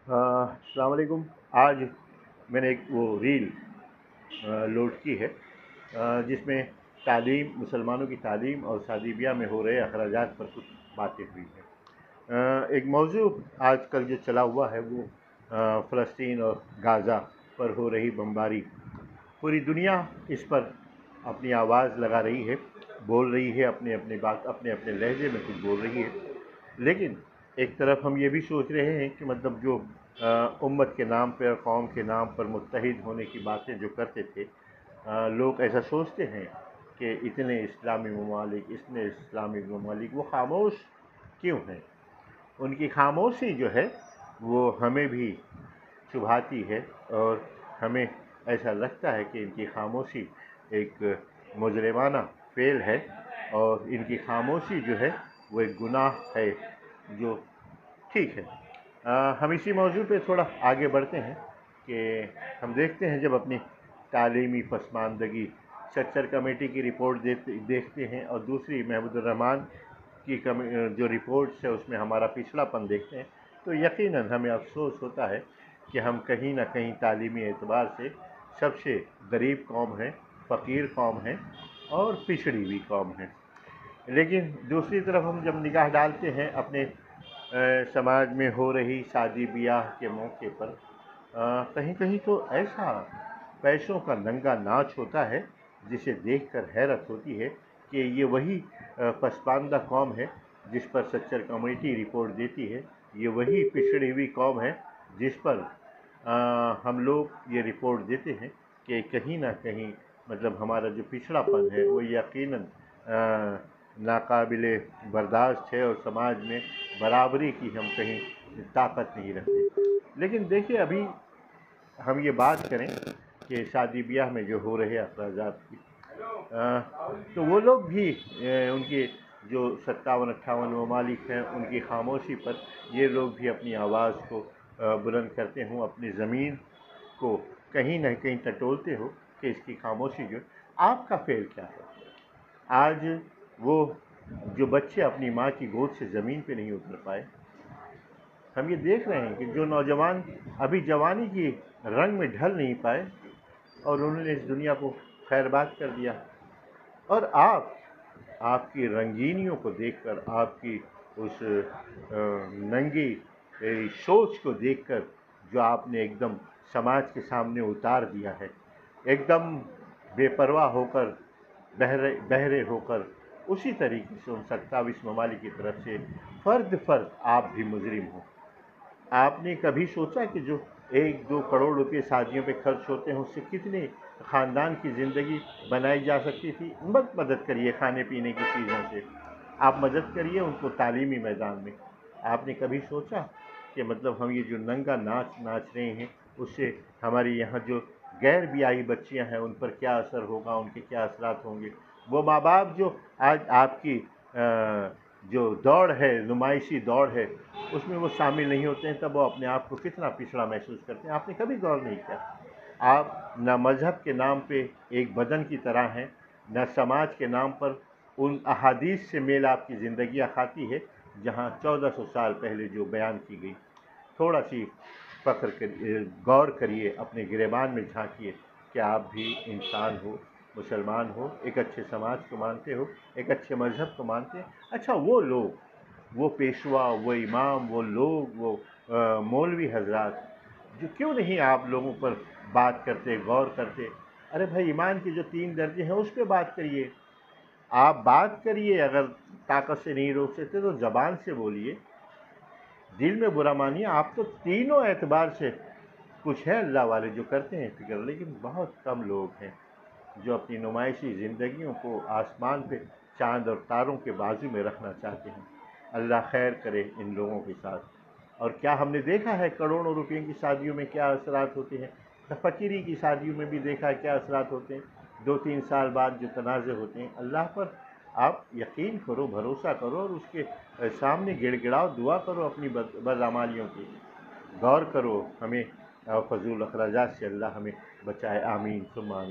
अस्सलाम वालेकुम। आज मैंने एक वो रील लोड की है जिसमें तालीम, मुसलमानों की तालीम और शादी ब्याह में हो रहे अखराजात पर कुछ बातें हुई हैं। एक मौजू आजकल जो चला हुआ है वो फ़लस्तीन और गाज़ा पर हो रही बमबारी। पूरी दुनिया इस पर अपनी आवाज़ लगा रही है, बोल रही है, अपने अपने बात अपने अपने लहजे में कुछ बोल रही है। लेकिन एक तरफ हम ये भी सोच रहे हैं कि मतलब जो उम्मत के नाम पर और कौम के नाम पर मुत्तहिद होने की बातें जो करते थे, लोग ऐसा सोचते हैं कि इतने इस्लामी ममालिक वो खामोश क्यों हैं। उनकी खामोशी जो है वो हमें भी चुभाती है और हमें ऐसा लगता है कि इनकी खामोशी एक मुजरिमाना फ़ेल है और इनकी खामोशी जो है वो एक गुनाह है जो ठीक है। हम इसी मौजू पे थोड़ा आगे बढ़ते हैं कि हम देखते हैं जब अपनी तालीमी पसमानदगी सच्चर कमेटी की रिपोर्ट देखते हैं और दूसरी महमूदुर रहमान की जो रिपोर्ट्स है उसमें हमारा पिछड़ापन देखते हैं, तो यकीनन हमें अफसोस होता है कि हम कहीं ना कहीं तालीमी एतबार से सबसे गरीब कौम है, फ़कीर कौम है और पिछड़ी हुई कौम है। लेकिन दूसरी तरफ हम जब निगाह डालते हैं अपने समाज में हो रही शादी ब्याह के मौके पर, कहीं कहीं तो ऐसा पैसों का नंगा नाच होता है जिसे देखकर हैरत होती है कि ये वही पसमानदा कौम है जिस पर सच्चर कमेटी रिपोर्ट देती है, ये वही पिछड़ी हुई कौम है जिस पर हम लोग ये रिपोर्ट देते हैं कि कहीं ना कहीं मतलब हमारा जो पिछड़ापन है वो यकीनन नाकाबिले बर्दाश्त है और समाज में बराबरी की हम कहीं ताकत नहीं रखते। लेकिन देखिए, अभी हम ये बात करें कि शादी ब्याह में जो हो रहे अखराजात की, तो वो लोग भी उनके जो 57-58 ममालिक हैं उनकी खामोशी पर ये लोग भी अपनी आवाज़ को बुलंद करते हों, अपनी ज़मीन को कहीं ना कहीं टटोलते हो कि इसकी खामोशी जो आपका फ़ेल क्या है। आज वो जो बच्चे अपनी माँ की गोद से ज़मीन पे नहीं उतर पाए, हम ये देख रहे हैं कि जो नौजवान अभी जवानी की रंग में ढल नहीं पाए और उन्होंने इस दुनिया को खैरबाद कर दिया, और आपकी रंगीनियों को देखकर, आपकी उस नंगी सोच को देखकर जो आपने एकदम समाज के सामने उतार दिया है, एकदम बेपरवाह होकर, बहरे होकर, उसी तरीके से उन 27 ममालिक की तरफ से फ़र्द आप भी मुजरिम हो। आपने कभी सोचा कि जो 1-2 करोड़ रुपए शादियों पे खर्च होते हैं उससे कितने ख़ानदान की ज़िंदगी बनाई जा सकती थी। मत मदद करिए खाने पीने की चीज़ों से, आप मदद करिए उनको तालीमी मैदान में। आपने कभी सोचा कि मतलब हम ये जो नंगा नाच नाच रहे हैं उससे हमारी यहाँ जो गैर ब्याही बच्चियाँ हैं उन पर क्या असर होगा, उनके क्या असरात होंगे। वो माँ बाप जो आज आपकी जो दौड़ है, नुमाइशी दौड़ है, उसमें वो शामिल नहीं होते हैं, तब वो अपने आप को कितना पिछड़ा महसूस करते हैं। आपने कभी गौर नहीं किया। आप न मज़हब के नाम पे एक बदन की तरह हैं, न समाज के नाम पर उन अहादीस से मेल आपकी ज़िंदगियाँ खाती है जहाँ 1400 साल पहले जो बयान की गई। थोड़ा सी फ़क्र करिए, गौर करिए, अपने गिरेबान में झांकिए कि आप भी इंसान हो, मुसलमान हो, एक अच्छे समाज को मानते हो, एक अच्छे मज़हब को मानते हैं। अच्छा, वो लोग, वो पेशवा, वो इमाम, वो लोग, वो मौलवी हजरात जो क्यों नहीं आप लोगों पर बात करते, गौर करते। अरे भाई, ईमान के जो 3 दर्जे हैं उस पर बात करिए। आप बात करिए, अगर ताकत से नहीं रोक सकते तो ज़बान से बोलिए, दिल में बुरा मानिए। आप तो तीनों एतबार से कुछ हैं अल्लाह वाले जो करते हैं फ़िक्र, लेकिन बहुत कम लोग हैं जो अपनी नुमाइशी ज़िंदगियों को आसमान पे चाँद और तारों के बाजू में रखना चाहते हैं। अल्लाह खैर करे इन लोगों के साथ। और क्या हमने देखा है करोड़ों रुपये की शादियों में क्या असरात होते हैं, फ़कीरी की शादियों में भी देखा है क्या असरात होते हैं। 2-3 साल बाद जो तनाज़े होते हैं, अल्लाह पर आप यकीन करो, भरोसा करो और उसके सामने गिड़गिड़ाओ, दुआ करो अपनी बदअमालियों की, गौर करो। हमें फ़ज़ूल अखराजात से अल्लाह हमें बचाए, आमीन सुम्मा आमीन।